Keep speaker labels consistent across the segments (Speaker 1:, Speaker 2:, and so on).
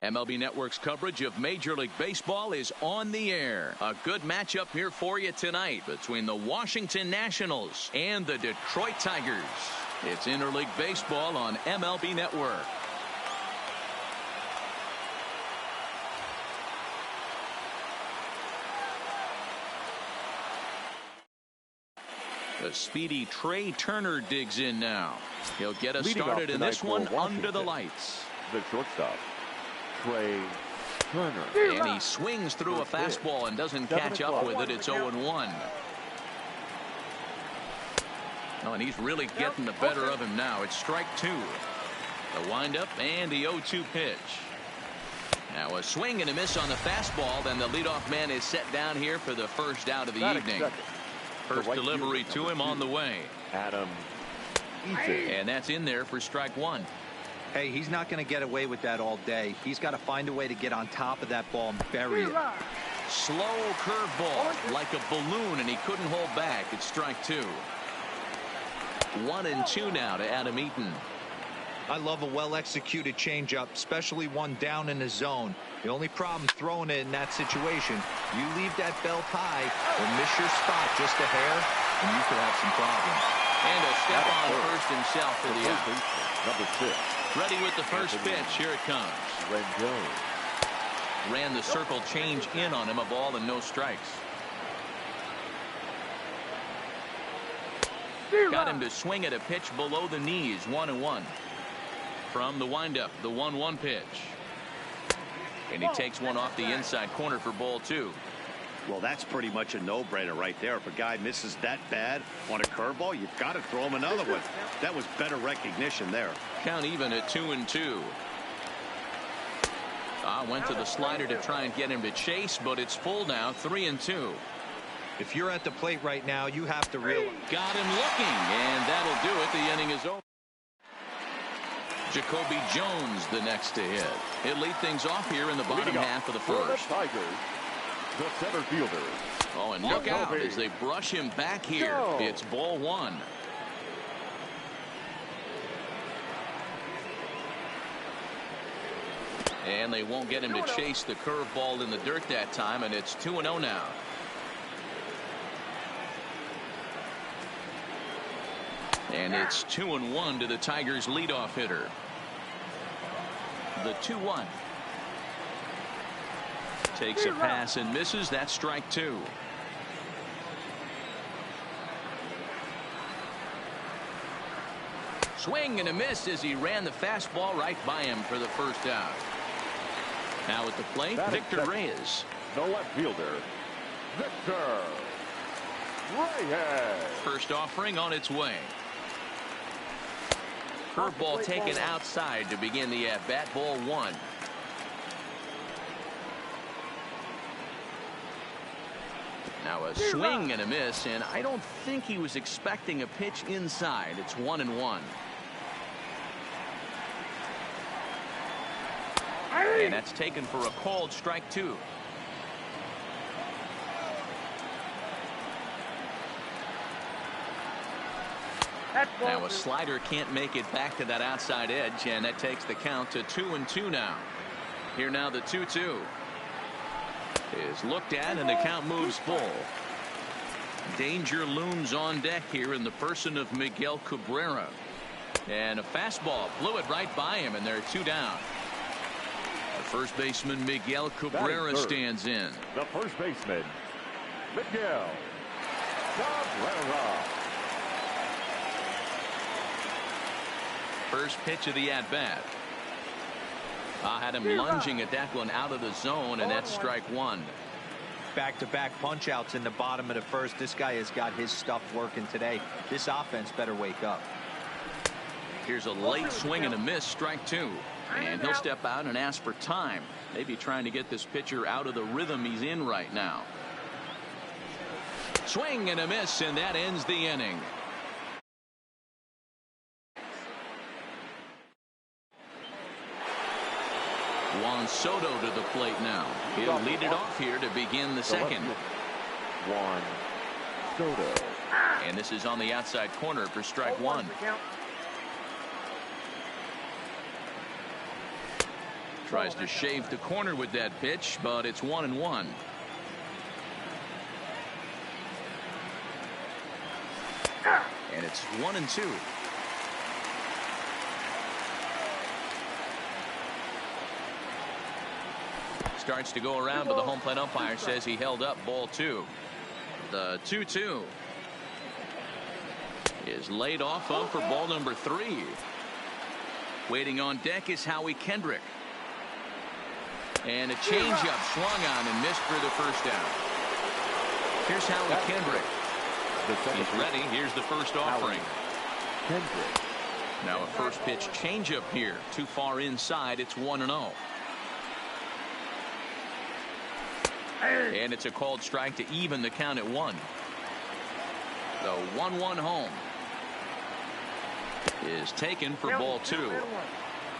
Speaker 1: MLB Network's coverage of Major League Baseball is on the air. A good matchup here for you tonight between the Washington Nationals and the Detroit Tigers. It's Interleague Baseball on MLB Network. The speedy Trey Turner digs in now. He'll get us started in this one under the lights.
Speaker 2: The shortstop, Trey Turner.
Speaker 1: And he swings through a fastball and doesn't catch up with it. It's 0-1. Oh, and he's really getting the better of him now. It's strike two. The windup and the 0-2 pitch. Now a swing and a miss on the fastball. Then the leadoff man is set down here for the first out of the evening. First delivery to him on the way.
Speaker 2: Adam.
Speaker 1: And that's in there for strike one.
Speaker 3: Hey, he's not going to get away with that all day. He's got to find a way to get on top of that ball and bury it.
Speaker 1: Slow curveball like a balloon, and he couldn't hold back. It's strike two. 1-2 now to Adam Eaton.
Speaker 3: I love a well-executed changeup, especially one down in the zone. The only problem throwing it in that situation, you leave that belt high or miss your spot just a hair, and you could have some problems.
Speaker 1: And a step on first himself for the out.
Speaker 2: Number 6.
Speaker 1: Ready with the first pitch. Here it comes. Ran the circle change in on him, a ball and no strikes. Got him to swing at a pitch below the knees. 1-1. From the windup, the 1-1 pitch. And he takes one off the inside corner for ball two.
Speaker 4: Well, that's pretty much a no-brainer right there. If a guy misses that bad on a curveball, you've got to throw him another one. That was better recognition there.
Speaker 1: Count even at 2-2. Went to the slider to try and get him to chase, but it's full now. 3-2.
Speaker 3: If you're at the plate right now, you have to realize.
Speaker 1: Got him looking, and that'll do it. The inning is over. Jacoby Jones the next to hit. He'll lead things off here in the bottom half of the first.
Speaker 2: The Tigers, the center fielder.
Speaker 1: Oh, and look out as they brush him back here. It's ball one. And they won't get him to chase the curveball in the dirt that time, and it's 2-0 now. And it's 2-1 to the Tigers' leadoff hitter. The 2-1. Takes a pass and misses. That's strike two. Swing and a miss as he ran the fastball right by him for the first out. Now at the plate, Victor Reyes.
Speaker 2: The left fielder, Victor Reyes.
Speaker 1: First offering on its way. Curveball taken outside to begin the at-bat. Ball one. Now a swing and a miss, and I don't think he was expecting a pitch inside. It's 1-1. And that's taken for a called strike two. Now a slider can't make it back to that outside edge, and that takes the count to 2-2 now. Here now the 2-2 is looked at, and the count moves full. Danger looms on deck here in the person of Miguel Cabrera. And a fastball blew it right by him, and they're two down. The first baseman Miguel Cabrera stands in.
Speaker 2: The first baseman Miguel Cabrera.
Speaker 1: First pitch of the at-bat. Had him lunging at that one out of the zone, and that's strike one.
Speaker 3: Back-to-back punch-outs in the bottom of the first. This guy has got his stuff working today. This offense better wake up.
Speaker 1: Here's a late swing and a miss, strike two. And he'll step out and ask for time. Maybe trying to get this pitcher out of the rhythm he's in right now. Swing and a miss, and that ends the inning. Juan Soto to the plate now. He'll lead it off here to begin the second.
Speaker 2: Juan Soto.
Speaker 1: And this is on the outside corner for strike one. Tries to shave the corner with that pitch, but it's 1-1. And it's 1-2. Starts to go around, but the home plate umpire says he held up ball 2. The 2-2 is laid off of for ball number 3. Waiting on deck is Howie Kendrick. And a changeup swung on and missed for the first down. Here's Howie Kendrick. He's ready. Here's the first offering.
Speaker 2: Kendrick.
Speaker 1: Now a first pitch changeup here. Too far inside. It's 1-0. And it's a called strike to even the count at 1. The 1-1 home is taken for ball 2.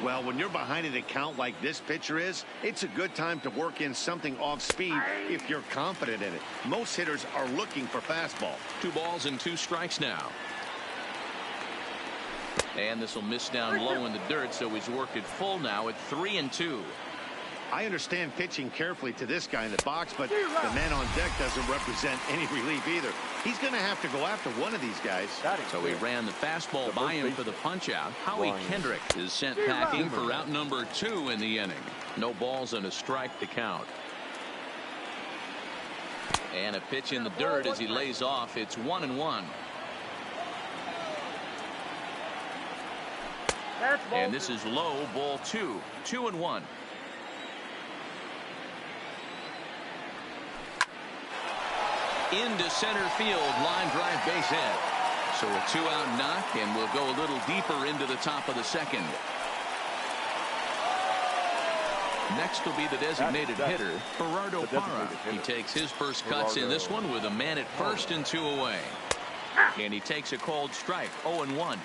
Speaker 4: Well, when you're behind an account like this pitcher is, it's a good time to work in something off speed if you're confident in it. Most hitters are looking for fastball.
Speaker 1: 2 balls and 2 strikes now. And this will miss down low in the dirt, so he's worked it full now at 3-2.
Speaker 4: I understand pitching carefully to this guy in the box, but the man on deck doesn't represent any relief either. He's going to have to go after one of these guys.
Speaker 1: So he ran the fastball by him for the punch out. Howie Kendrick is sent packing for out number 2 in the inning. No balls and a strike to count. And a pitch in the dirt as he lays off. It's 1-1. And this is low, ball 2. 2-1. Into center field, line drive, base hit. So a 2-out knock, and we'll go a little deeper into the top of the second. Next will be the designated hitter, Gerardo Parra. He takes his first cuts in this one with a man at first and 2 away. And he takes a called strike, 0-1.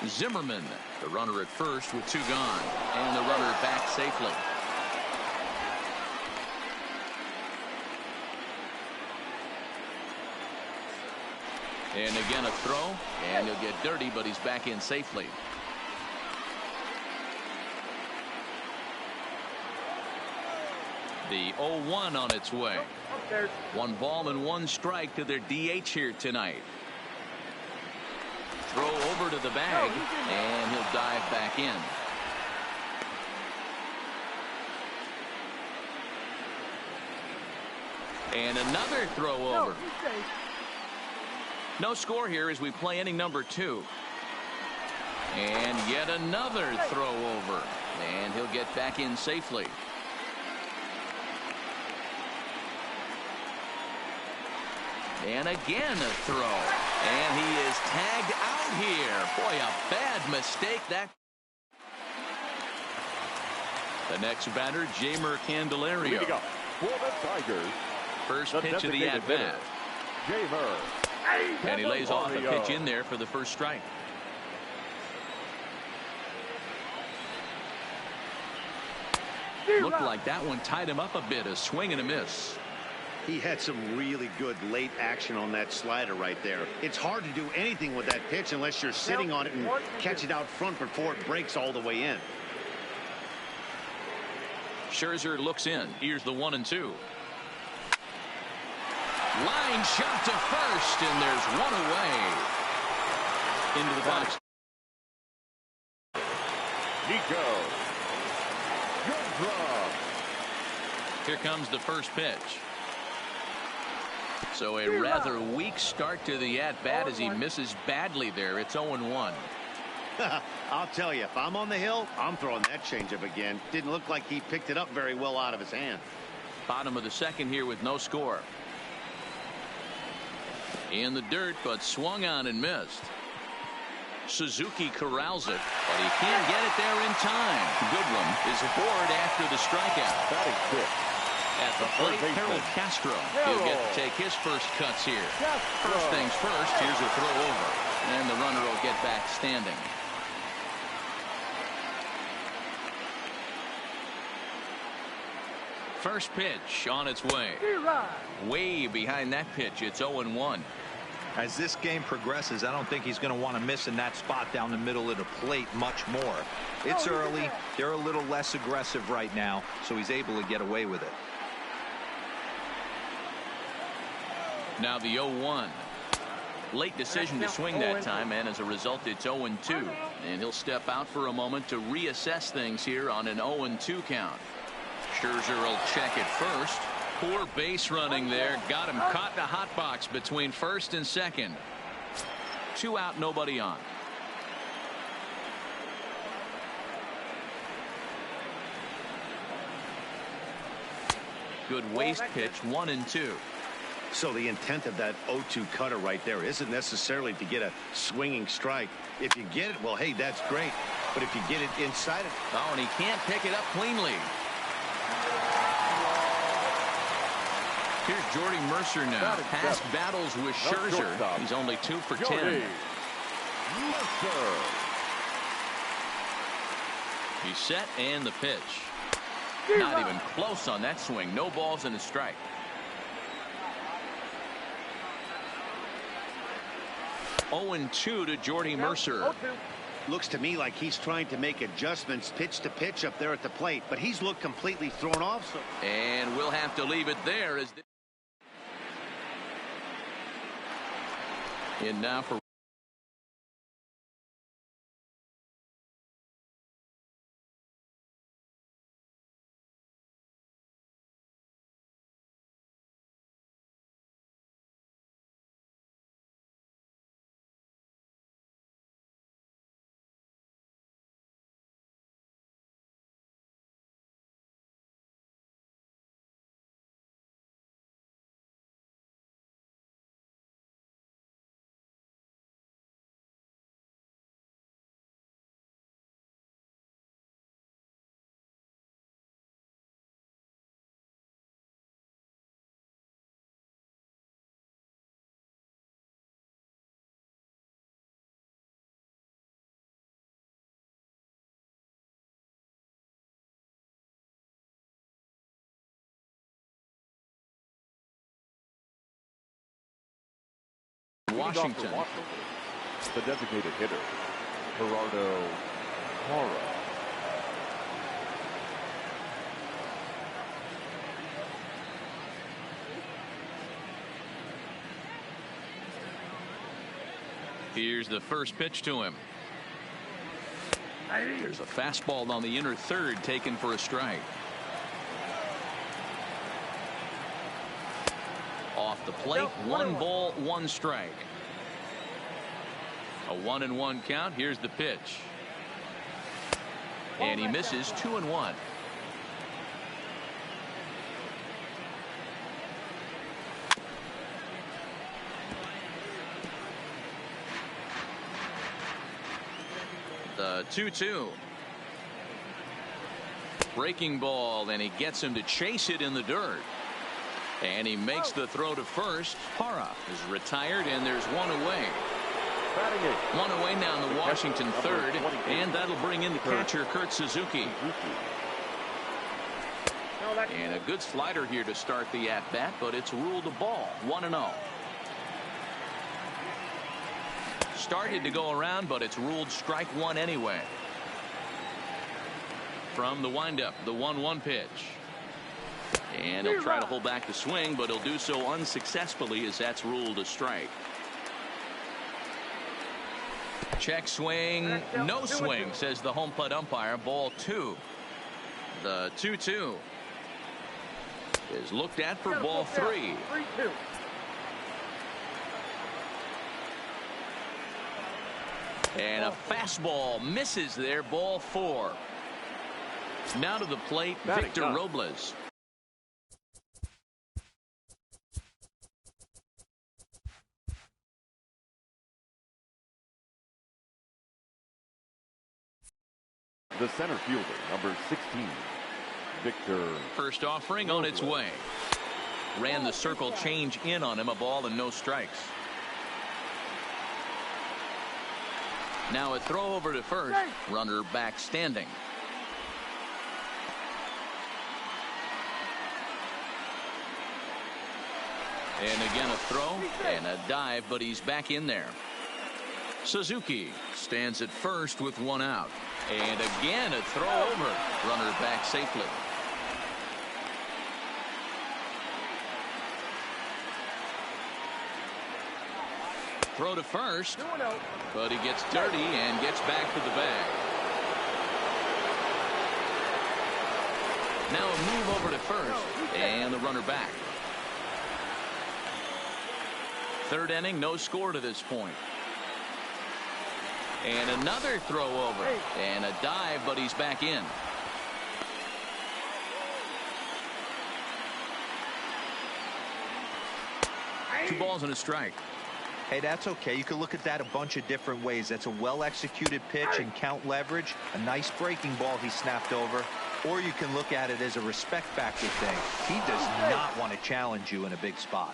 Speaker 1: Zimmerman, the runner at first with 2 gone, and the runner back safely. And again a throw, and he'll get dirty, but he's back in safely. The 0-1 on its way. 1 ball and 1 strike to their DH here tonight. Throw over to the bag, and he'll dive back in. And another throw over. No score here as we play inning number 2. And yet another throw over. And he'll get back in safely. And again a throw. And he is tagged out here. Boy, a bad mistake. That. The next batter, Jamer Candelario.
Speaker 2: For the Tigers.
Speaker 1: First pitch of the at-bat.
Speaker 2: Jamer.
Speaker 1: And he lays off a pitch in there for the first strike. Looked like that one tied him up a bit. A swing and a miss.
Speaker 4: He had some really good late action on that slider right there. It's hard to do anything with that pitch unless you're sitting on it and catch it out front before it breaks all the way in.
Speaker 1: Scherzer looks in. Here's the 1-2. Line shot to first, and there's 1 away. Into the box.
Speaker 2: Nico. Good draw.
Speaker 1: Here comes the first pitch. So a rather weak start to the at-bat as he misses badly there. It's 0-1.
Speaker 4: I'll tell you, if I'm on the hill, I'm throwing that changeup again. Didn't look like he picked it up very well out of his hand.
Speaker 1: Bottom of the second here with no score. In the dirt, but swung on and missed. Suzuki corrals it, but he can't get it there in time. Goodwin is aboard after the strikeout.
Speaker 2: Batting fifth.
Speaker 1: At the plate, Harold Castro. He'll get to take his first cuts here. First things first, here's a throw over. And the runner will get back standing. First pitch on its way. Way behind that pitch, it's 0-1.
Speaker 3: As this game progresses, I don't think he's going to want to miss in that spot down the middle of the plate much more. It's early. They're a little less aggressive right now, so he's able to get away with it.
Speaker 1: Now the 0-1. Late decision to swing that time, and as a result, it's 0-2. And he'll step out for a moment to reassess things here on an 0-2 count. Scherzer will check it first. Poor base running there. Got him caught in a hot box between first and second. 2 out, nobody on. Good waist pitch, 1-2.
Speaker 4: So the intent of that 0-2 cutter right there isn't necessarily to get a swinging strike. If you get it, well, hey, that's great. But if you get it inside it.
Speaker 1: Oh, and he can't pick it up cleanly. Here's Jordy Mercer now. Past battles with Scherzer. He's only 2 for 10. He's set and the pitch. Not even close on that swing. No balls and a strike. 0-2 to Jordy Mercer.
Speaker 4: Looks to me like he's trying to make adjustments pitch to pitch up there at the plate, but he's looked completely thrown off. So.
Speaker 1: And we'll have to leave it there. And now for Washington.
Speaker 2: The designated hitter, Gerardo Parra.
Speaker 1: Here's the first pitch to him. There's a fastball on the inner third taken for a strike. Off the plate, 1 ball, 1 strike. A 1-1 count. Here's the pitch. And he misses. 2-1. The 2-2. Breaking ball, and he gets him to chase it in the dirt. And he makes the throw to first. Parra is retired, and there's 1 away. 1 away now in the Washington third, and that'll bring in the catcher, Kurt Suzuki. And a good slider here to start the at-bat, but it's ruled a ball. 1-0. Started to go around, but it's ruled strike 1 anyway. From the windup, the 1-1 pitch. And he'll try to hold back the swing, but he'll do so unsuccessfully as that's ruled a strike. Check swing, no swing, says the home plate umpire. Ball 2. The 2-2 is looked at for ball 3. And a fastball misses there. Ball 4. Now to the plate, Victor Robles.
Speaker 2: The center fielder, number 16, Victor.
Speaker 1: First offering on its way. Ran the circle change in on him. A ball and no strikes. Now a throw over to first. Runner back standing. And again a throw and a dive, but he's back in there. Suzuki stands at first with one out. And again a throw over. Runner back safely. Throw to first, but he gets dirty and gets back to the bag. Now a move over to first, and the runner back. Third inning, no score to this point. And another throw over, and a dive, but he's back in. Two balls and a strike.
Speaker 3: Hey, that's okay. You can look at that a bunch of different ways. That's a well-executed pitch and count leverage. A nice breaking ball he snapped over. Or you can look at it as a respect factor thing. He does not want to challenge you in a big spot.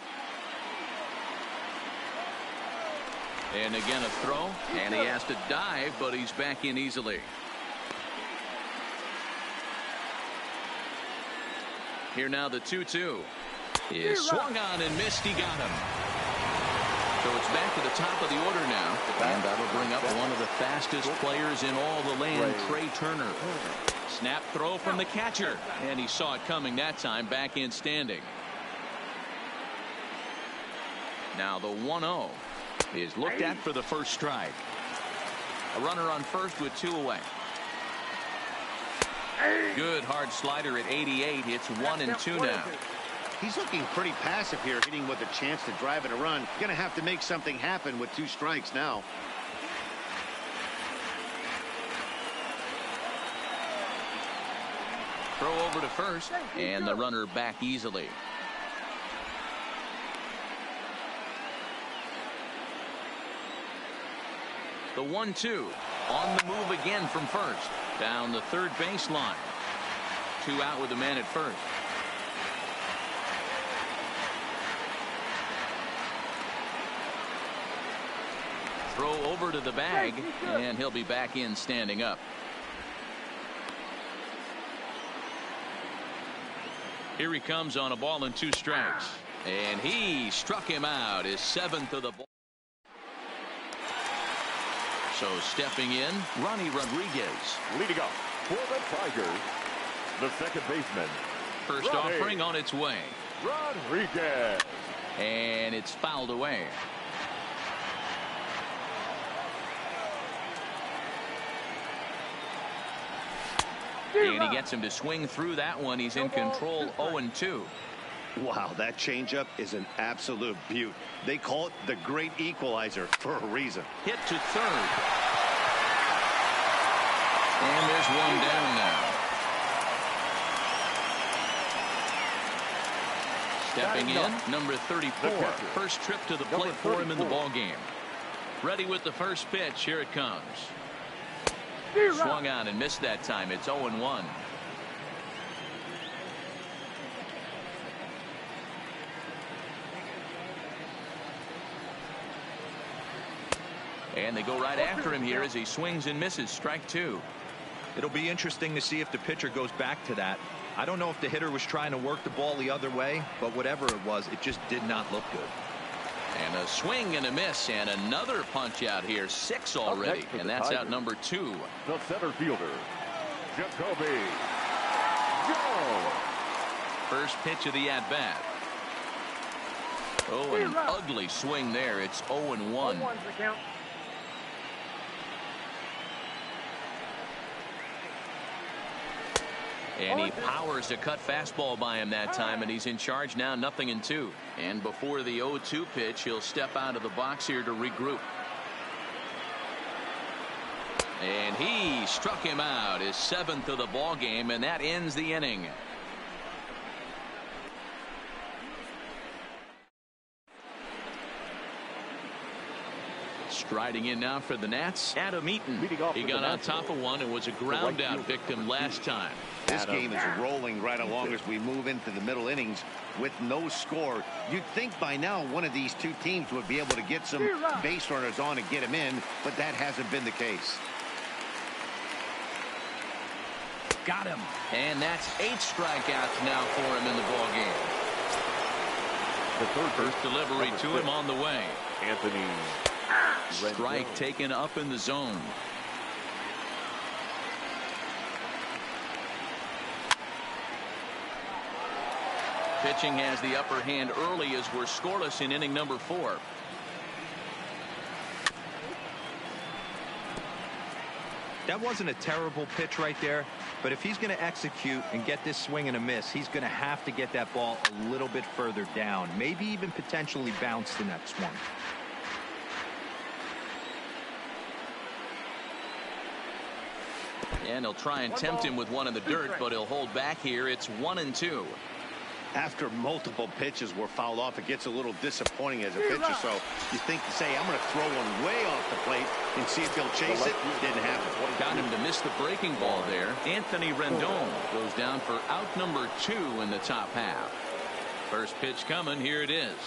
Speaker 1: And again a throw, and he has to dive, but he's back in easily. Here now the 2-2. Is swung on and missed. He got him. So it's back to the top of the order now. And that'll bring up one of the fastest players in all the land, Trey Turner. Snap throw from the catcher. And he saw it coming that time, back in standing. Now the 1-0 is looked at for the first strike. A runner on first with two away. Good hard slider at 88. It's 1-2 now.
Speaker 4: He's looking pretty passive here, hitting with a chance to drive in a run. Going to have to make something happen with two strikes now.
Speaker 1: Throw over to first, and the runner back easily. The 1-2 on the move again from first. Down the third baseline. Two out with a man at first. Throw over to the bag, and he'll be back in standing up. Here he comes on a ball and two strikes. And he struck him out, his seventh of the ball. So stepping in, Ronnie Rodriguez.
Speaker 2: Leading up for the Tigers, the second baseman.
Speaker 1: First offering on its way.
Speaker 2: Rodriguez.
Speaker 1: And it's fouled away. And he gets him to swing through that one. He's in control, 0-2.
Speaker 4: Wow, that changeup is an absolute beaut. They call it the great equalizer for a reason.
Speaker 1: Hit to third. And there's one down now. Stepping in, number 34. First trip to the plate for him in the ball game. Ready with the first pitch. Here it comes. Swung on and missed that time. It's 0-1. And they go right after him here as he swings and misses. Strike two.
Speaker 3: It'll be interesting to see if the pitcher goes back to that. I don't know if the hitter was trying to work the ball the other way, but whatever it was, it just did not look good.
Speaker 1: And a swing and a miss, and another punch out here. 6 already, and that's out number 2.
Speaker 2: The center fielder, Jacoby Jones.
Speaker 1: First pitch of the at-bat. Oh, an ugly swing there. It's 0-1. And he powers a cut fastball by him that time, and he's in charge now, 0-2. And before the 0-2 pitch, he'll step out of the box here to regroup. And he struck him out, his 7th of the ball game, and that ends the inning. Striding in now for the Nats, Adam Eaton. He got on top of one and was a ground out victim last time.
Speaker 4: This game is rolling right along as we move into the middle innings with no score. You'd think by now one of these two teams would be able to get some base runners on and get them in, but that hasn't been the case.
Speaker 1: Got him. And that's 8 strikeouts now for him in the ball game.
Speaker 2: the third
Speaker 1: First delivery to him on the way.
Speaker 2: Anthony
Speaker 1: Strike
Speaker 2: Rendon.
Speaker 1: taken up in the zone. Pitching has the upper hand early as we're scoreless in inning number 4.
Speaker 3: That wasn't a terrible pitch right there, but if he's going to execute and get this swing and a miss, he's going to have to get that ball a little bit further down, maybe even potentially bounce the next one.
Speaker 1: And he'll try and tempt him with one in the dirt, but he'll hold back here. It's 1-2.
Speaker 4: After multiple pitches were fouled off, it gets a little disappointing as a pitcher. So you think to say, I'm going to throw one way off the plate and see if he'll chase it. Didn't happen.
Speaker 1: Got him to miss the breaking ball there. Anthony Rendon goes down for out number 2 in the top half. First pitch coming. Here it is.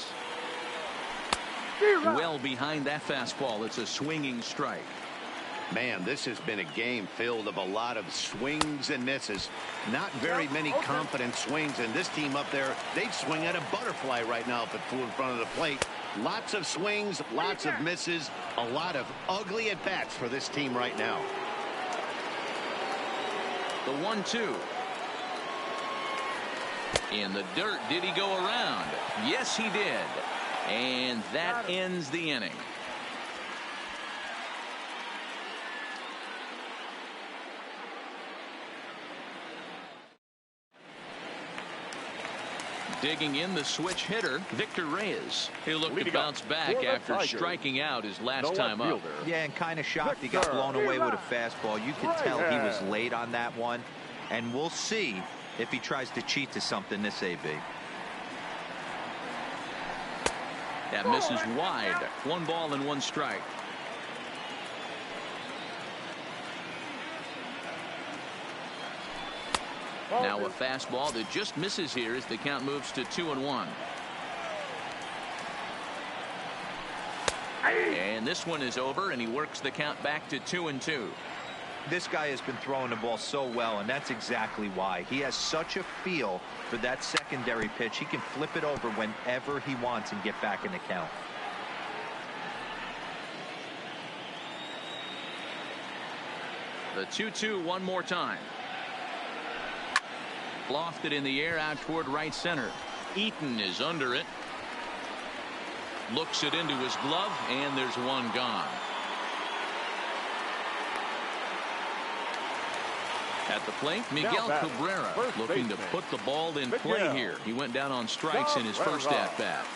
Speaker 1: Well behind that fastball. It's a swinging strike.
Speaker 4: Man, this has been a game filled of a lot of swings and misses. Not very many confident swings, and this team up there, they'd swing at a butterfly right now if it flew in front of the plate. Lots of swings, lots of misses, a lot of ugly at-bats for this team right now.
Speaker 1: The 1-2. In the dirt. Did he go around? Yes, he did. And that ends the inning. Digging in, the switch hitter, Victor Reyes. He'll look to bounce back after striking out his last time up.
Speaker 3: Yeah, and kind of shocked he got blown away with a fastball. You could tell he was late on that one, and we'll see if he tries to cheat to something this AB.
Speaker 1: That misses wide. 1 ball and 1 strike. Now a fastball that just misses here as the count moves to 2-1. And this one is over, and he works the count back to 2-2.
Speaker 3: This guy has been throwing the ball so well, and that's exactly why. He has such a feel for that secondary pitch. He can flip it over whenever he wants and get back in the count.
Speaker 1: The 2-2 one more time. Lofted in the air out toward right center. Eaton is under it. Looks it into his glove, and there's one gone. At the plate, Miguel Cabrera looking to put the ball in play here. He went down on strikes in his first at-bat.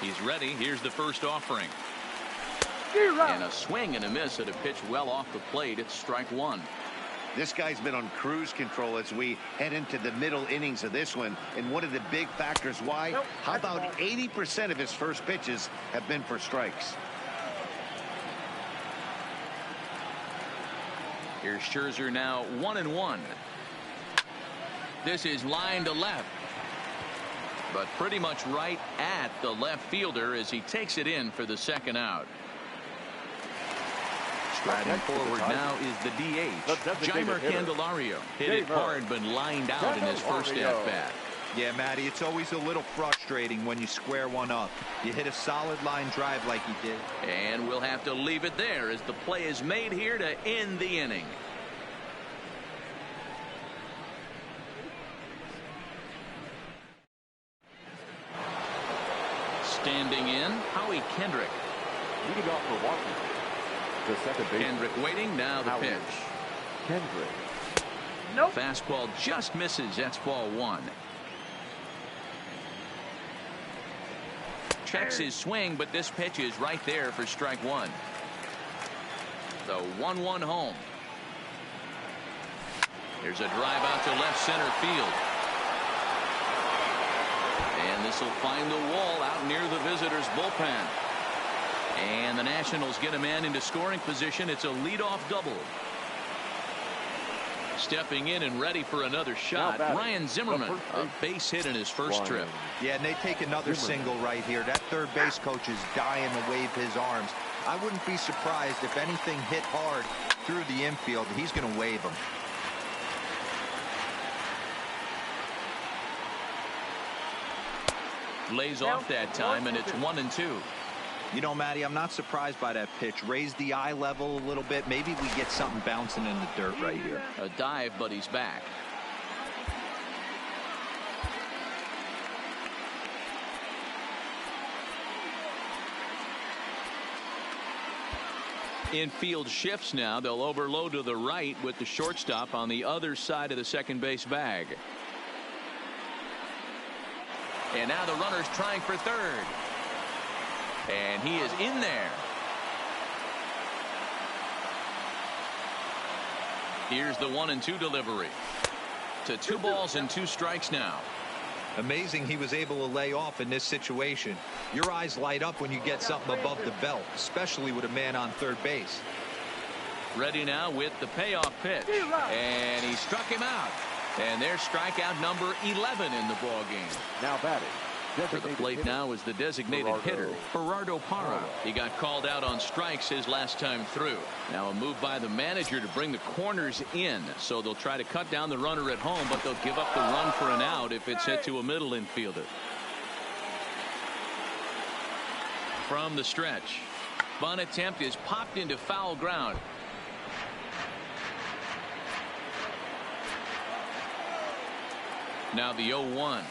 Speaker 1: He's ready. Here's the first offering. And a swing and a miss at a pitch well off the plate. It's strike 1.
Speaker 4: This guy's been on cruise control as we head into the middle innings of this one. And one of the big factors why, how about 80% of his first pitches have been for strikes?
Speaker 1: Here's Scherzer now 1-1. This is line to left. But pretty much right at the left fielder as he takes it in for the second out. Striding forward now is the DH, Jeimer Candelario. Hit it hard but lined out in his first at-bat.
Speaker 3: Yeah, Matty, it's always a little frustrating when you square one up. You hit a solid line drive like he did.
Speaker 1: And we'll have to leave it there as the play is made here to end the inning. Standing in, Howie Kendrick.
Speaker 2: Leading off for Washington, the second base.
Speaker 1: Kendrick waiting, now the pitch.
Speaker 2: Kendrick.
Speaker 1: Nope. Fastball just misses. That's ball 1. Checks his swing, but this pitch is right there for strike 1. The 1-1 home. There's a drive out to left center field. And this will find the wall out near the visitors' bullpen. And the Nationals get a man into scoring position. It's a leadoff double. Stepping in and ready for another shot, Ryan Zimmerman, a base hit in his first trip.
Speaker 3: Yeah, and they take another single right here. That third base coach is dying to wave his arms. I wouldn't be surprised if anything hit hard through the infield. He's going to wave them.
Speaker 1: Lays off that time, and it's 1-2.
Speaker 3: You know, Matty, I'm not surprised by that pitch. Raise the eye level a little bit. Maybe we get something bouncing in the dirt right here.
Speaker 1: A dive, but he's back. Infield shifts now. They'll overload to the right with the shortstop on the other side of the second base bag. And now the runner's trying for third. And he is in there. Here's the 1-2 delivery. To 2 balls and 2 strikes now.
Speaker 3: Amazing he was able to lay off in this situation. Your eyes light up when you get something above the belt, especially with a man on third base.
Speaker 1: Ready now with the payoff pitch. And he struck him out. And there's strikeout number 11 in the ball game.
Speaker 2: Now batting.
Speaker 1: For the plate now is the designated hitter, Gerardo Parra. He got called out on strikes his last time through. Now a move by the manager to bring the corners in. So they'll try to cut down the runner at home, but they'll give up the run for an out if it's hit to a middle infielder. From the stretch. Bunt attempt is popped into foul ground. Now the 0-1.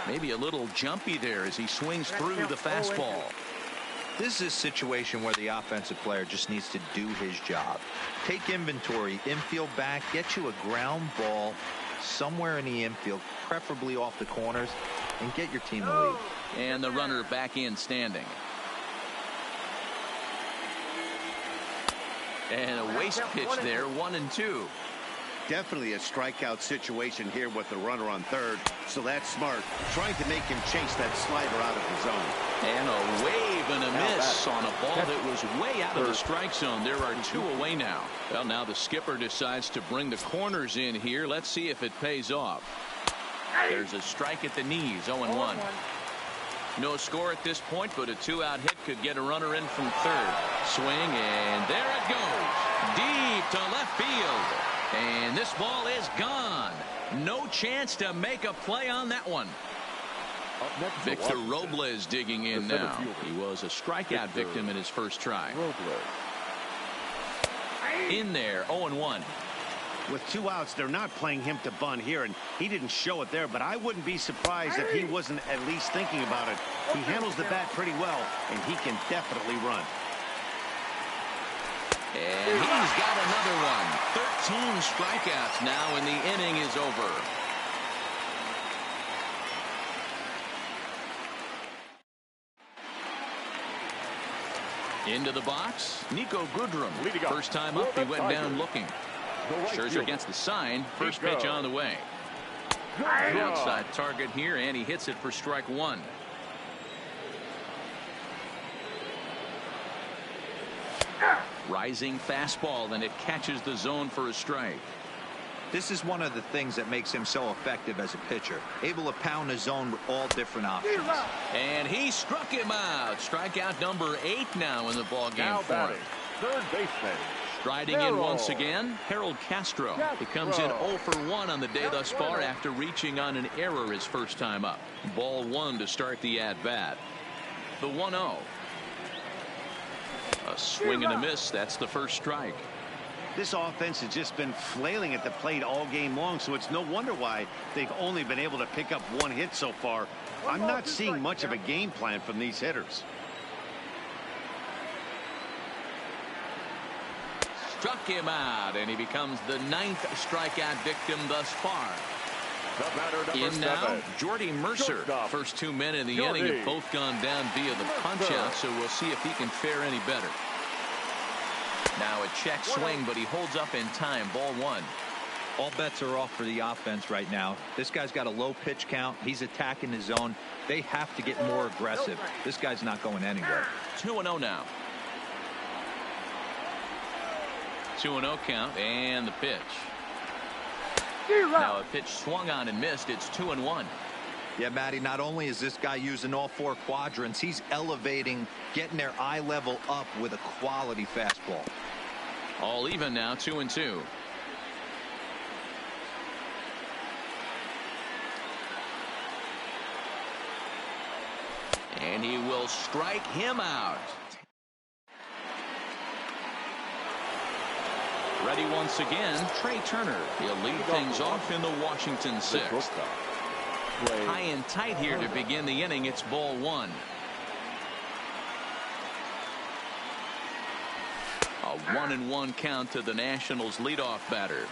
Speaker 1: Maybe a little jumpy there as he swings through the fastball.
Speaker 3: This is a situation where the offensive player just needs to do his job. Take inventory, infield back, get you a ground ball somewhere in the infield, preferably off the corners, and get your team the lead.
Speaker 1: And the runner back in standing. And a waste pitch there, 1-2.
Speaker 4: Definitely a strikeout situation here with the runner on third, so that's smart. Trying to make him chase that slider out of the zone.
Speaker 1: And a wave and a miss on a ball that was way out of the strike zone. There are 2 away now. Well, now the skipper decides to bring the corners in here. Let's see if it pays off. There's a strike at the knees, 0-1. No score at this point, but a 2-out hit could get a runner in from third. Swing, and there it goes. Deep to left field. And this ball is gone. No chance to make a play on that one. Victor Robles digging in now. He was a strikeout victim in his first try. In there, 0-1.
Speaker 4: With 2 outs, they're not playing him to bunt here, and he didn't show it there, but I wouldn't be surprised if he wasn't at least thinking about it. He handles the bat pretty well, and he can definitely run.
Speaker 1: And he's got another one. 13 strikeouts now, and the inning is over. Into the box, Nico Goodrum. First time up, he went down looking. Scherzer against the sign. First pitch on the way. An outside target here, and he hits it for strike 1. Rising fastball, and it catches the zone for a strike.
Speaker 3: This is one of the things that makes him so effective as a pitcher. Able to pound the zone with all different options.
Speaker 1: And he struck him out. Strikeout number 8 now in the ball game for him.
Speaker 2: Third baseman.
Speaker 1: Striding in once again, Harold Castro. He comes in 0 for 1 on the day thus far after reaching on an error his first time up. Ball 1 to start the at-bat. The 1-0. A swing and a miss. That's the first strike.
Speaker 4: This offense has just been flailing at the plate all game long, so it's no wonder why they've only been able to pick up 1 hit so far. I'm not seeing much of a game plan from these hitters.
Speaker 1: Struck him out, and he becomes the 9th strikeout victim thus far. In now, Jordy Mercer. First 2 men in the inning have both gone down via the punch-out, so we'll see if he can fare any better. Now a check swing, but he holds up in time. Ball 1.
Speaker 3: All bets are off for the offense right now. This guy's got a low pitch count. He's attacking the zone. They have to get more aggressive. This guy's not going anywhere.
Speaker 1: 2-0 now. 2-0 count, and the pitch. Now a pitch swung on and missed. It's 2-1.
Speaker 3: Yeah, Matty, not only is this guy using all 4 quadrants, he's elevating, getting their eye level up with a quality fastball.
Speaker 1: All even now, 2-2. And he will strike him out. Ready once again, Trey Turner. He'll lead things off in the Washington sixth. High and tight here to begin the inning. It's ball one. A 1-1 count to the Nationals leadoff batter.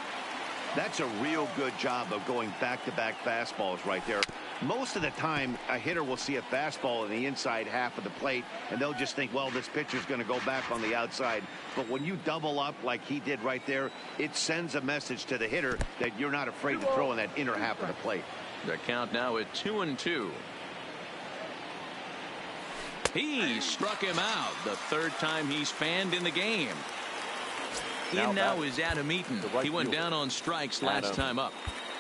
Speaker 4: That's a real good job of going back-to-back fastballs right there. Most of the time, a hitter will see a fastball in the inside half of the plate, and they'll just think, well, this pitcher's going to go back on the outside. But when you double up like he did right there, it sends a message to the hitter that you're not afraid to throw in that inner half of the plate.
Speaker 1: The count now at 2-2. He struck him out the third time he's fanned in the game. In now is Adam Eaton. He went down on strikes last time up.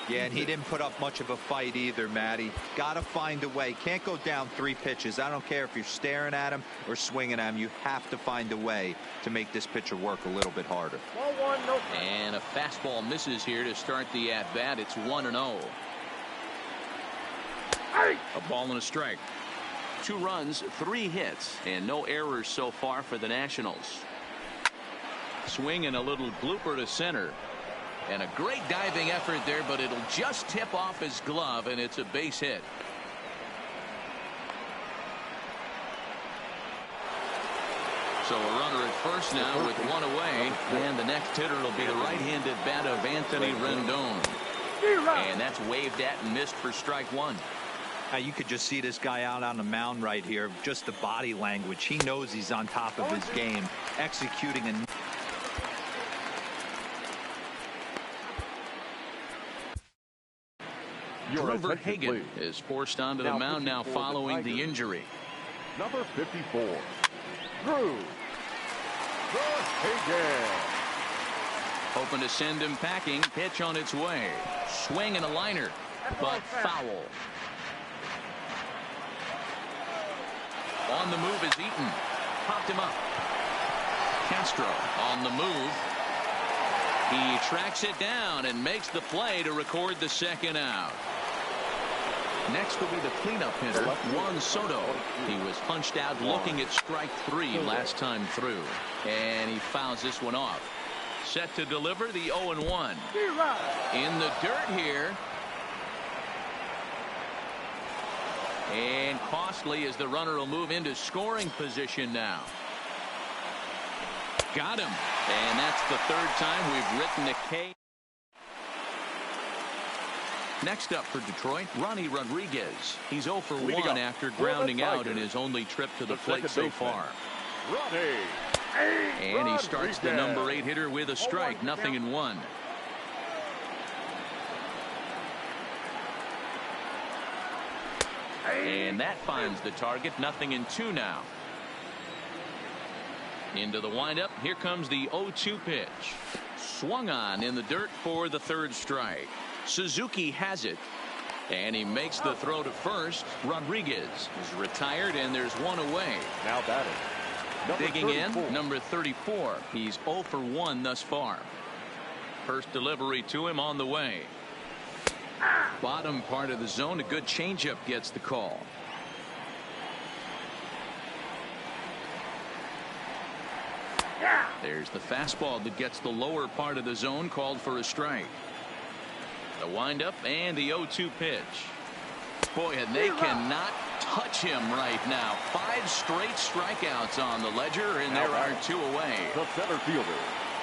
Speaker 3: Yeah, and he didn't put up much of a fight either, Matty. Got to find a way. Can't go down 3 pitches. I don't care if you're staring at him or swinging at him. You have to find a way to make this pitcher work a little bit harder.
Speaker 1: And a fastball misses here to start the at-bat. It's 1-0. A ball and a strike. 2 runs, 3 hits, and no errors so far for the Nationals. Swing and a little blooper to center. And a great diving effort there, but it'll just tip off his glove, and it's a base hit. So a runner at first now with 1 away, and the next hitter will be the right-handed bat of Anthony Rendon. And that's waved at and missed for strike 1.
Speaker 3: You could just see this guy out on the mound right here. Just the body language. He knows he's on top of his game, executing a
Speaker 1: Grover Hagen is forced onto the mound now following the injury.
Speaker 2: Number 54, Grover Hagen.
Speaker 1: Hoping to send him packing. Pitch on its way. Swing and a liner, but foul. On the move is Eaton. Popped him up. Castro on the move. He tracks it down and makes the play to record the second out. Next will be the cleanup hitter, Juan Soto. He was punched out looking at strike 3 last time through. And he fouls this one off. Set to deliver the 0-1. In the dirt here. And costly as the runner will move into scoring position now. Got him. And that's the 3rd time we've written a K. Next up for Detroit, Ronnie Rodriguez. He's 0 for 1 after grounding out in his only trip to the plate so far. And he starts the number 8 hitter with a strike, 0-1. And that finds the target, 0-2 now. Into the windup. Here comes the 0-2 pitch. Swung on in the dirt for the 3rd strike. Suzuki has it. And he makes the throw to first. Rodriguez is retired, and there's 1 away.
Speaker 2: Now batting.
Speaker 1: Digging in, number 34. He's 0 for 1 thus far. First delivery to him on the way. Bottom part of the zone. A good changeup gets the call. There's the fastball that gets the lower part of the zone, called for a strike. The windup and the 0-2 pitch. Boy, and they cannot touch him right now. 5 straight strikeouts on the ledger, and there are 2 away.
Speaker 2: The center fielder.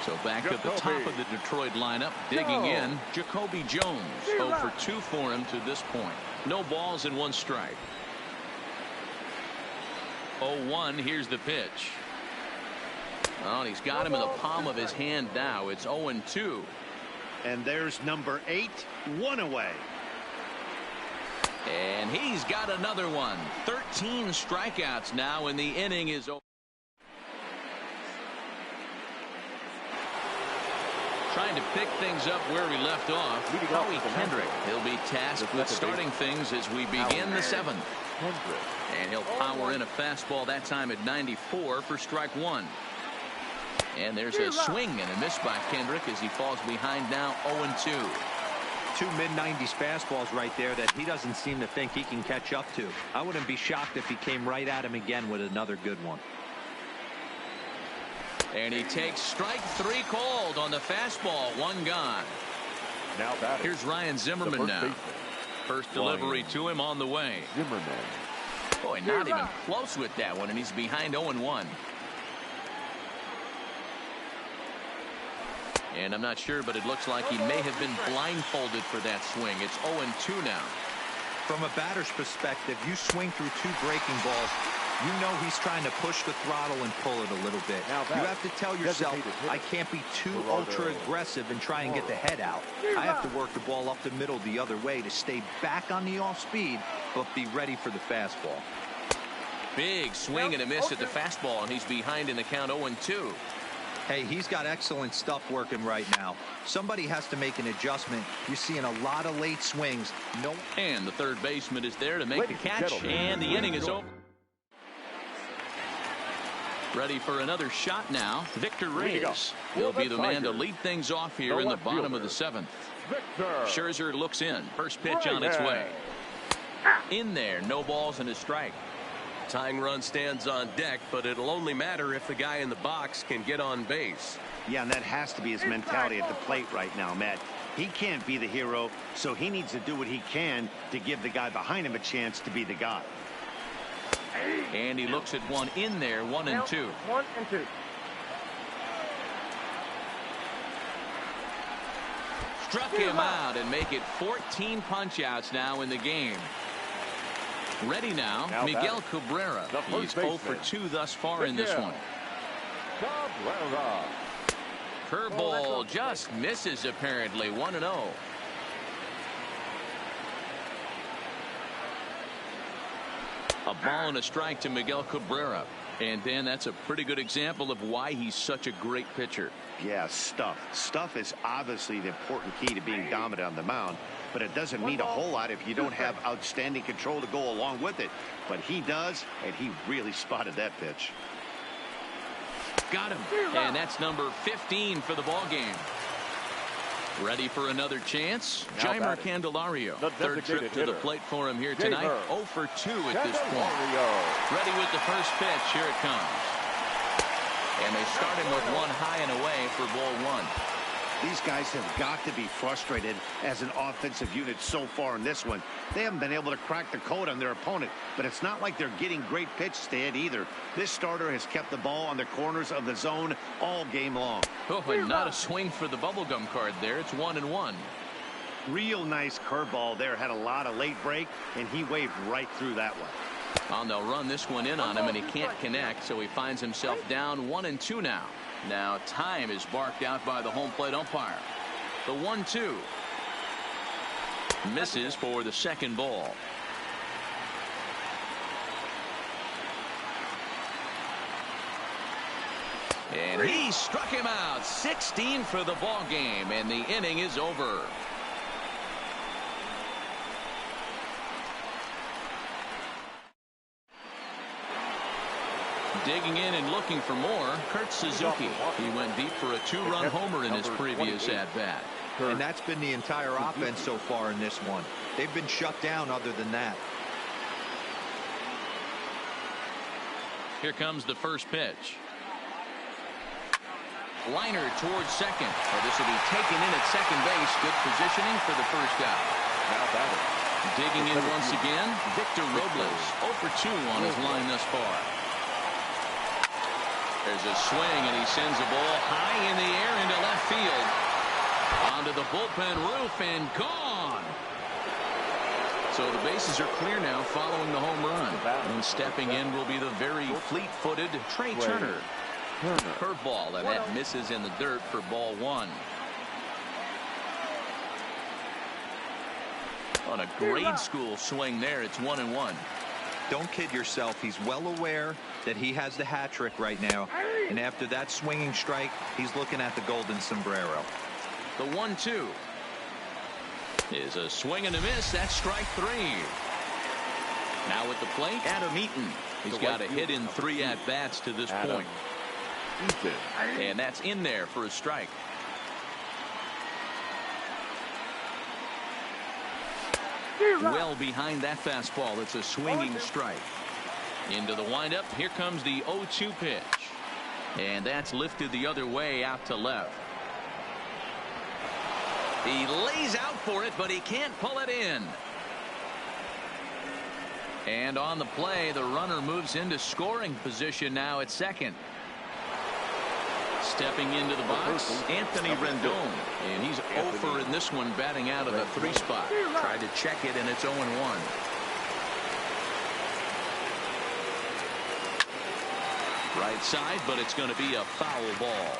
Speaker 1: So back at the top of the Detroit lineup, digging in, Jacoby Jones. 0 for 2 for him to this point. No balls and 1 strike. 0-1. Here's the pitch. Oh, and he's got him in the palm of his hand now. It's 0-2.
Speaker 4: And there's number 8, 1 away.
Speaker 1: And he's got another one. 13 strikeouts now, and the inning is over. Trying to pick things up where we left off. Howie Kendrick. He'll be tasked with starting things as we begin the 7th. And he'll power in a fastball that time at 94 for strike 1. And there's a swing and a miss by Kendrick as he falls behind now 0-2.
Speaker 3: two mid-90s fastballs right there that he doesn't seem to think he can catch up to. I wouldn't be shocked if he came right at him again with another good one.
Speaker 1: And he takes strike three called on the fastball. One gone.
Speaker 2: Now that
Speaker 1: here's Ryan Zimmerman now. First delivery to him on the way.
Speaker 2: Zimmerman.
Speaker 1: Boy, not even close with that one, and he's behind 0-1. And I'm not sure, but it looks like he may have been blindfolded for that swing. It's 0-2 now.
Speaker 3: From a batter's perspective, you swing through two breaking balls, you know he's trying to push the throttle and pull it a little bit. You have to tell yourself, I can't be too ultra aggressive and try and get the head out. I have to work the ball up the middle the other way to stay back on the off speed, but be ready for the fastball.
Speaker 1: Big swing and a miss at the fastball, and he's behind in the count 0-2.
Speaker 3: Hey, he's got excellent stuff working right now. Somebody has to make an adjustment. You're seeing a lot of late swings.
Speaker 1: And the third baseman is there to make the catch, and the inning is over. Ready for another shot now. Victor Reyes will be the man to lead things off here in the bottom of the seventh. Scherzer looks in. First pitch on its way. In there, no balls and a strike.
Speaker 5: Tying run stands on deck, but it'll only matter if the guy in the box can get on base.
Speaker 4: Yeah, and that has to be his mentality at the plate right now, Matt. He can't be the hero, so he needs to do what he can to give the guy behind him a chance to be the guy.
Speaker 1: And he looks at one in there, 1-2.
Speaker 6: 1-2.
Speaker 1: Struck him out and make it 14 punch-outs now in the game. Ready now Miguel Cabrera. He's 0 for 2 thus far in this one.
Speaker 2: Cabrera.
Speaker 1: Curveball just misses apparently. 1-0. A ball and a strike to Miguel Cabrera. And Dan, that's a pretty good example of why he's such a great pitcher.
Speaker 4: Yeah, stuff. Stuff is obviously the important key to being dominant on the mound, but it doesn't mean a whole lot if you don't have outstanding control to go along with it. But he does, and he really spotted that pitch.
Speaker 1: Got him. And that's number 15 for the ball game. Ready for another chance? Jeimer Candelario. Third trip to the plate for him here tonight. 0 for 2 at this point. Ready with the first pitch. Here it comes. And they start him with one high and away for ball one.
Speaker 4: These guys have got to be frustrated as an offensive unit so far in this one. They haven't been able to crack the code on their opponent, but it's not like they're getting great pitches to hit either. This starter has kept the ball on the corners of the zone all game long.
Speaker 1: Oh, and not a swing for the bubblegum card there. It's 1-1.
Speaker 4: Real nice curveball there. Had a lot of late break, and he waved right through that one.
Speaker 1: And they'll run this one in on him, and he can't connect, so he finds himself down 1-2 now. Now time is barked out by the home plate umpire. The 1-2 misses for the second ball. And he struck him out. 16 for the ball game, and the inning is over. Digging in and looking for more, Kurt Suzuki. He went deep for a 2-run homer in his previous at-bat.
Speaker 3: And that's been the entire offense so far in this one. They've been shut down other than that.
Speaker 1: Here comes the first pitch. Liner towards second. Well, this will be taken in at second base. Good positioning for the first out.
Speaker 2: Now batting.
Speaker 1: Digging in once again, Victor Robles. 0 for 2 on his line thus far. There's a swing, and he sends a ball high in the air into left field. Onto the bullpen roof and gone. So the bases are clear now following the home run. And stepping in will be the very fleet-footed Trey Turner. Curveball, and that misses in the dirt for ball one. On a grade school swing there, it's 1-1.
Speaker 3: Don't kid yourself. He's well aware that he has the hat trick right now. And after that swinging strike, he's looking at the golden sombrero.
Speaker 1: The 1-2 is a swing and a miss. That's strike 3. Now at the plate, Adam Eaton. He's got a hit in 3 at-bats to this point. And that's in there for a strike. Well behind that fastball. It's a swinging strike. Into the windup. Here comes the 0-2 pitch. And that's lifted the other way out to left. He lays out for it, but he can't pull it in. And on the play, the runner moves into scoring position now at second. Stepping into the box, Anthony Rendon. And he's 0 in this one, batting out of the 3 spot. Tried to check it, and it's 0-1. Right side, but it's going to be a foul ball.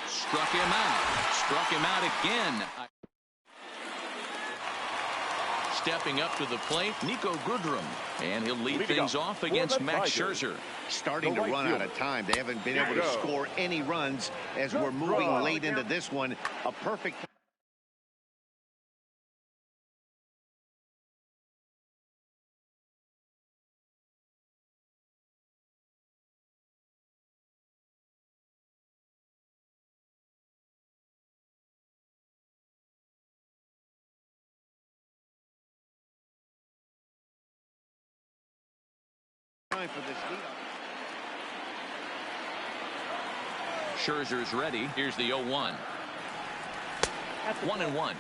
Speaker 1: Struck him out. Struck him out again. Stepping up to the plate, Nico Goodrum. And he'll lead things off against Max Scherzer.
Speaker 4: Starting to run out of time. They haven't been able to score any runs as we're moving late into this one. A perfect... for this leadoff.
Speaker 1: Scherzer's ready. Here's the 0-1. 1-1.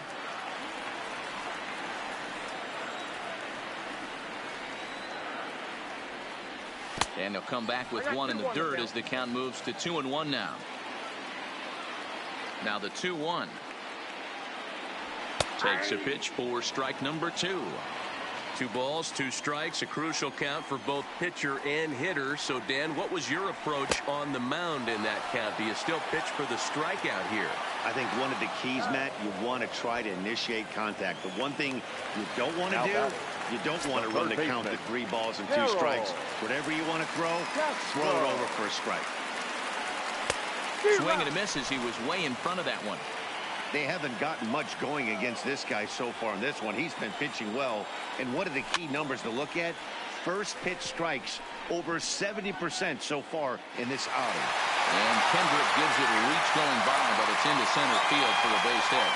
Speaker 1: And he'll come back with one in the dirt as the count moves to 2-1 now. Now the 2-1. Takes a pitch for strike number 2. 2 balls, 2 strikes, a crucial count for both pitcher and hitter. So, Dan, what was your approach on the mound in that count? Do you still pitch for the strikeout here?
Speaker 4: I think one of the keys, Matt, you want to try to initiate contact. The one thing you don't want to do, you don't want to run the count to 3 balls and 2 strikes. Whatever you want to throw it over for a strike.
Speaker 1: Swing and a miss as he was way in front of that one.
Speaker 4: They haven't gotten much going against this guy so far in this one. He's been pitching well. And one of the key numbers to look at, first pitch strikes, over 70% so far in this outing.
Speaker 1: And Kendrick gives it a reach going by, but it's into center field for a base hit.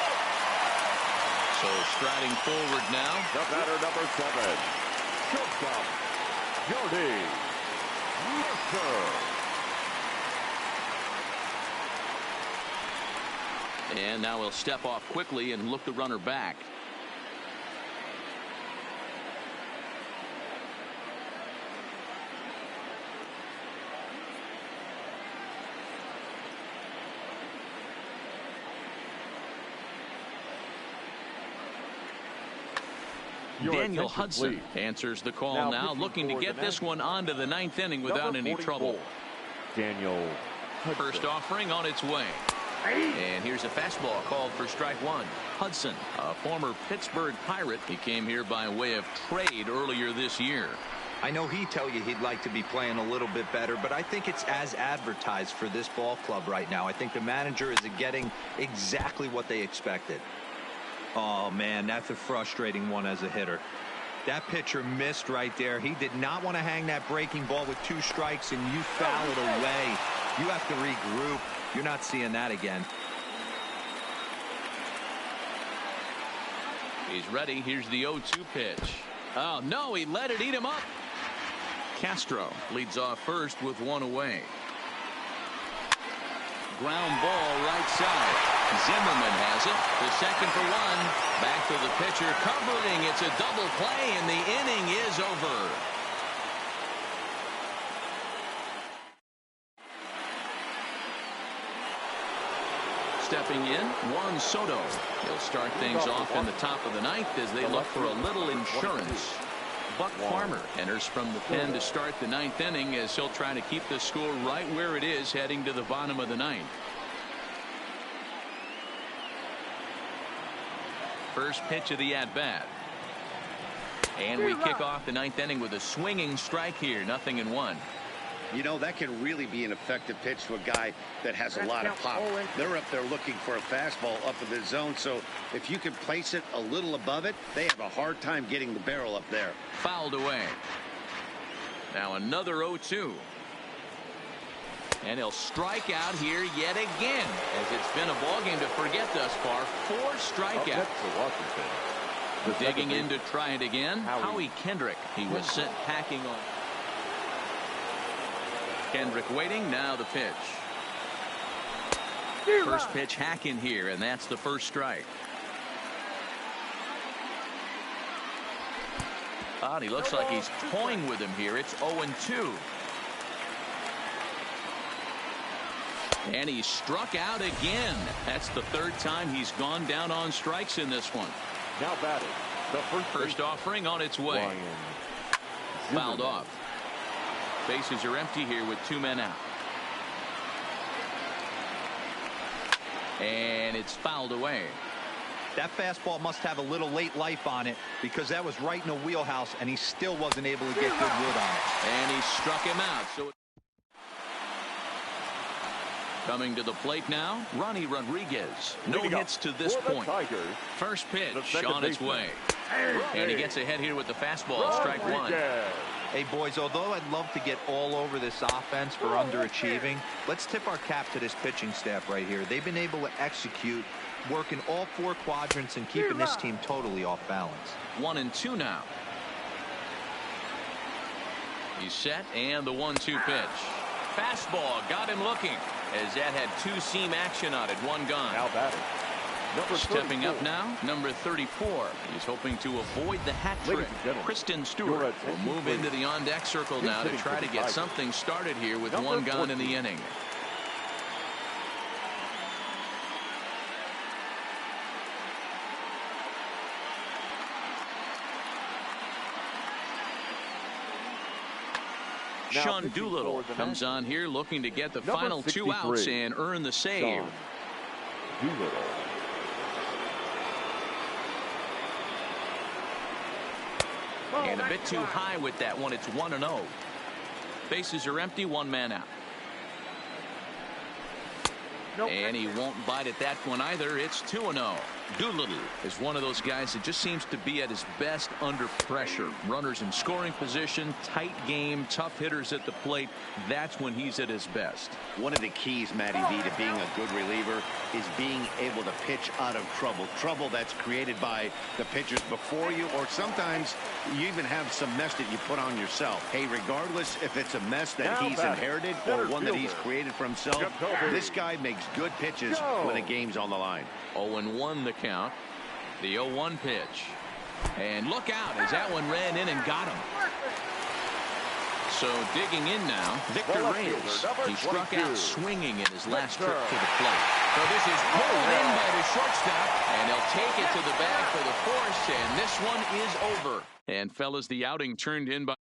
Speaker 1: So striding forward now.
Speaker 2: The batter number 7. Shortstop, Jordy Mercer.
Speaker 1: And now he'll step off quickly and look the runner back. Daniel Hudson answers the call now looking to get this one onto the 9th inning without any trouble.
Speaker 2: Daniel Hudson.
Speaker 1: First offering on its way. And here's a fastball called for strike 1. Hudson, a former Pittsburgh Pirate. He came here by way of trade earlier this year.
Speaker 3: I know he'd tell you he'd like to be playing a little bit better, but I think it's as advertised for this ball club right now. I think the manager is getting exactly what they expected. Oh, man, that's a frustrating one as a hitter. That pitcher missed right there. He did not want to hang that breaking ball with 2 strikes, and you foul it away. You have to regroup. You're not seeing that again.
Speaker 1: He's ready. Here's the 0-2 pitch. Oh, no, he let it eat him up. Castro leads off first with 1 away. Ground ball right side. Zimmerman has it. The second for 1. Back to the pitcher covering. It's a double play, and the inning is over. Stepping in, Juan Soto. He'll start things off in the top of the 9th as they look for a little insurance. Buck Farmer enters from the pen to start the 9th inning as he'll try to keep the score right where it is heading to the bottom of the 9th. First pitch of the at-bat. And we kick off the 9th inning with a swinging strike here. 0-1.
Speaker 4: You know, that can really be an effective pitch to a guy that has a lot of pop. They're up there looking for a fastball up in the zone, so if you can place it a little above it, they have a hard time getting the barrel up there.
Speaker 1: Fouled away. Now another 0-2. And he'll strike out here yet again, as it's been a ball game to forget thus far. 4 strikeouts. Digging in to try it again. Howie Kendrick. He was sent packing on. Kendrick waiting. Now the pitch. First pitch hack in here, and that's the first strike. Oh, he looks like he's toying with him here. It's 0-2. And he struck out again. That's the 3rd time he's gone down on strikes in this one.
Speaker 2: Now batting. The
Speaker 1: first offering on its way. Fouled off. Bases are empty here with 2 men out. And it's fouled away.
Speaker 3: That fastball must have a little late life on it, because that was right in the wheelhouse, and he still wasn't able to get good wood on it.
Speaker 1: And he struck him out. So coming to the plate now, Ronnie Rodriguez. No hits to this point. First pitch on its way. And he gets ahead here with the fastball. Strike 1.
Speaker 3: Hey, boys, although I'd love to get all over this offense for underachieving, let's tip our cap to this pitching staff right here. They've been able to execute, working all 4 quadrants and keeping this team totally off balance.
Speaker 1: 1-2 now. He's set, and the 1-2 pitch. Fastball got him looking, as that had 2-seam action on it. 1 gone.
Speaker 2: Now batting.
Speaker 1: Stepping up now, number 34. He's hoping to avoid the hat trick. Kristen Stewart will move into the on-deck circle now to try to get something started here with 1 gone in the inning. Sean Doolittle comes on here looking to get the final 2 outs and earn the save.
Speaker 2: Doolittle.
Speaker 1: And a bit too high with that one. It's 1-0. Bases are empty. 1 man out. And he won't bite at that one either. It's 2-0. Doolittle is one of those guys that just seems to be at his best under pressure. Runners in scoring position, tight game, tough hitters at the plate. That's when he's at his best.
Speaker 4: One of the keys, Matty V, to being a good reliever is being able to pitch out of trouble. Trouble that's created by the pitchers before you, or sometimes you even have some mess that you put on yourself. Hey, regardless if it's a mess that he's inherited or one that he's created for himself, this guy makes good pitches when the game's on the line.
Speaker 1: 0-1 the count. The 0-1 pitch. And look out as that one ran in and got him. So digging in now, Victor Reyes. He struck out swinging in his last trip to the plate. So this is pulled in by the shortstop, and they'll take it to the bag for the force, and this one is over. And fellas, the outing turned in by